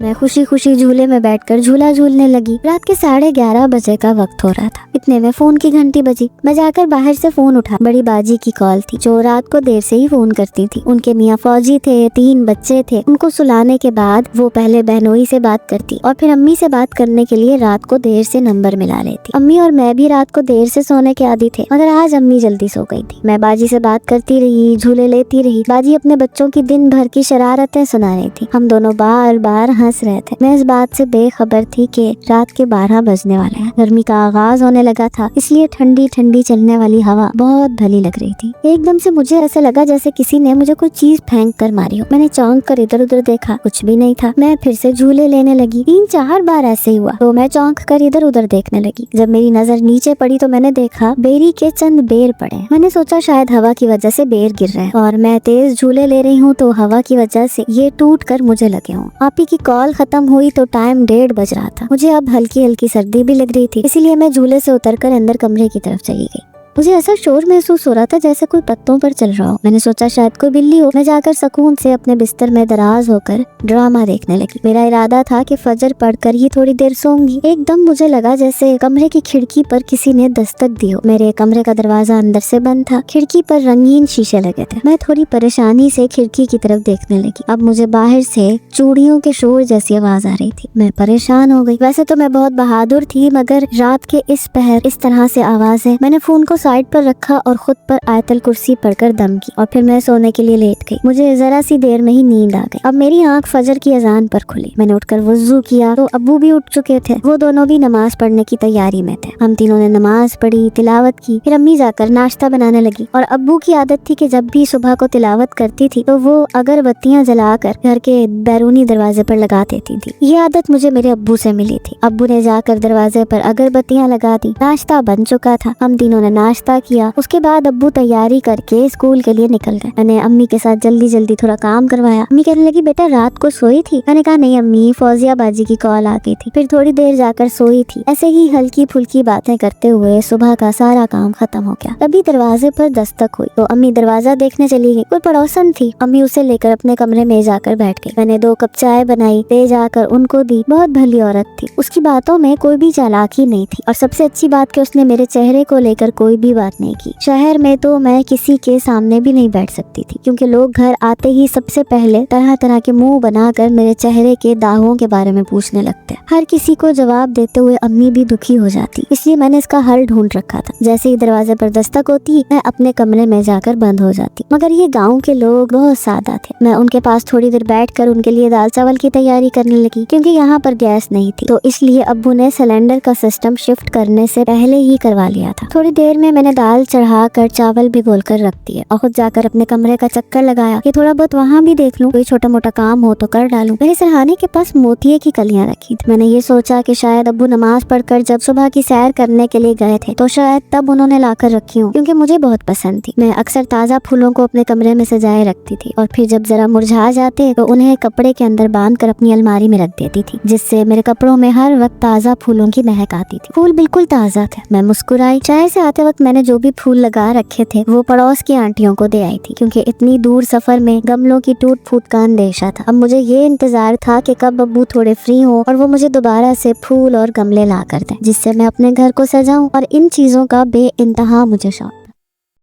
मैं खुशी खुशी झूले में बैठकर झूला झूलने लगी। रात के 11:30 बजे का वक्त हो रहा था। इतने में फोन की घंटी बजी। मैं जाकर बाहर से फोन उठा। बड़ी बाजी की कॉल थी, जो रात को देर से ही फोन करती थी। उनके मियाँ फौजी थे, 3 बच्चे थे। उनको सुलाने के बाद वो पहले बहनोई से बात करती और फिर अम्मी से बात करने के लिए रात को देर से नंबर मिला लेती। अम्मी और मैं भी रात को देर से सोने के आदी थे, मगर आज अम्मी जल्दी सो गई थी। मैं बाजी से बात करती रही, झूले लेती रही। बाजी अपने बच्चों की दिन भर की शरारतें सुना रही थी। हम दोनों बार बार हंस रहे थे। मैं इस बात से बेखबर थी कि रात के 12 बजने वाले हैं। गर्मी का आगाज होने लगा था, इसलिए ठंडी ठंडी चलने वाली हवा बहुत भली लग रही थी। एकदम से मुझे ऐसा लगा जैसे किसी ने मुझे कोई चीज फेंक कर मारी हो। मैंने चौंक कर इधर उधर देखा, कुछ भी नहीं था। मैं फिर से झूले लेने लगी। 3-4 बार ऐसे ही हुआ तो मैं चौंक कर इधर उधर देखने लगी। जब मेरी नजर नीचे पड़ी तो मैंने देखा बेरी के चंद बेर पड़े। मैंने सोचा शायद हवा की वजह से बेर गिर रहे हैं और मैं तेज झूले ले रही हूँ तो हवा की वजह से ये टूट कर मुझे लगे हों। आपी की कॉल खत्म हुई तो टाइम 1:30 बज रहा था। मुझे अब हल्की हल्की सर्दी भी लग रही थी, इसीलिए मैं झूले से उतरकर अंदर कमरे की तरफ चली गई। मुझे ऐसा शोर महसूस हो रहा था जैसे कोई पत्तों पर चल रहा हो। मैंने सोचा शायद कोई बिल्ली हो। मैं जाकर सुकून से अपने बिस्तर में दराज होकर ड्रामा देखने लगी। मेरा इरादा था कि फजर पढ़कर ही थोड़ी देर सोऊंगी। एकदम मुझे लगा जैसे कमरे की खिड़की पर किसी ने दस्तक दी हो। मेरे कमरे का दरवाजा अंदर से बंद था। खिड़की पर रंगीन शीशे लगे थे। मैं थोड़ी परेशानी से खिड़की की तरफ देखने लगी। अब मुझे बाहर से चूड़ियों के शोर जैसी आवाज आ रही थी। मैं परेशान हो गई। वैसे तो मैं बहुत बहादुर थी, मगर रात के इस पहर इस तरह से आवाजें। मैंने फोन को साइड पर रखा और खुद पर आयतल कुर्सी पढ़कर दम की और फिर मैं सोने के लिए लेट गई। मुझे जरा सी देर में ही नींद आ गई। अब मेरी आंख फजर की अजान पर खुली। मैंने उठकर वुजू किया तो अब्बू भी उठ चुके थे। वो दोनों भी नमाज पढ़ने की तैयारी में थे। हम तीनों ने नमाज पढ़ी, तिलावत की। फिर अम्मी जाकर नाश्ता बनाने लगी और अब्बू की आदत थी कि जब भी सुबह को तिलावत करती थी तो वो अगरबत्तियां जलाकर घर के बैरूनी दरवाजे पर लगा देती थी। ये आदत मुझे मेरे अब्बू से मिली थी। अब्बू ने जाकर दरवाजे पर अगरबत्तियां लगा दी। नाश्ता बन चुका था। हम तीनों ने नाश्ता किया। उसके बाद अब्बू तैयारी करके स्कूल के लिए निकल गए। मैंने अम्मी के साथ जल्दी जल्दी थोड़ा काम करवाया। अम्मी कहने लगी, बेटा रात को सोई थी? मैंने कहा नहीं अम्मी, फौजिया बाजी की कॉल आ गई थी, फिर थोड़ी देर जाकर सोई थी। ऐसे ही हल्की फुल्की बातें करते हुए सुबह का सारा काम खत्म हो गया। तभी दरवाजे पर दस्तक हुई तो अम्मी दरवाजा देखने चली गई। कोई पड़ोसन थी। अम्मी उसे लेकर अपने कमरे में जाकर बैठ गई। मैंने 2 कप चाय बनाई, ले जाकर उनको दी। बहुत भली औरत थी। उसकी बातों में कोई भी चालाकी नहीं थी और सबसे अच्छी बात कि उसने मेरे चेहरे को लेकर कोई भी बात नहीं की। शहर में तो मैं किसी के सामने भी नहीं बैठ सकती थी, क्योंकि लोग घर आते ही सबसे पहले तरह तरह के मुंह बनाकर मेरे चेहरे के दागों के बारे में पूछने लगते। हर किसी को जवाब देते हुए अम्मी भी दुखी हो जाती, इसलिए मैंने इसका हल ढूंढ रखा था। जैसे ही दरवाजे पर दस्तक होती मैं अपने कमरे में जाकर बंद हो जाती। मगर ये गाँव के लोग बहुत सादा थे। मैं उनके पास थोड़ी देर बैठकर उनके लिए दाल चावल की तैयारी करने लगी, क्योंकि यहाँ पर गैस नहीं थी, तो इसलिए अब्बू ने सिलेंडर का सिस्टम शिफ्ट करने से पहले ही करवा लिया था। थोड़ी देर में मैंने दाल चढ़ा कर चावल भी गोल कर रख दिए और खुद जाकर अपने कमरे का चक्कर लगाया कि थोड़ा बहुत वहाँ भी देख लूं, कोई छोटा मोटा काम हो तो कर डालूं। मेरे सरहाने के पास मोतिये की कलियां रखी थी। मैंने ये सोचा कि शायद अब्बू नमाज पढ़कर जब सुबह की सैर करने के लिए गए थे तो शायद तब उन्होंने लाकर रखी हूँ, क्योंकि मुझे बहुत पसंद थी। मैं अक्सर ताज़ा फूलों को अपने कमरे में सजाए रखती थी और फिर जब जरा मुरझा जाते तो उन्हें कपड़े के अंदर बांध कर अपनी अलमारी में रख देती थी, जिससे मेरे कपड़ों में हर वक्त ताज़ा फूलों की महक आती थी। फूल बिल्कुल ताज़ा थे। मैं मुस्कुराई। शहर से आते वक्त मैंने जो भी फूल लगा रखे थे वो पड़ोस की आंटियों को दे आई थी, क्योंकि इतनी दूर सफर में गमलों की टूट फूट का अंदेशा था। अब मुझे ये इंतजार था कि कब अब्बू थोड़े फ्री हो और वो मुझे दोबारा से फूल और गमले ला कर दें, जिससे मैं अपने घर को सजाऊं, और इन चीजों का बे इंतहा मुझे शौक।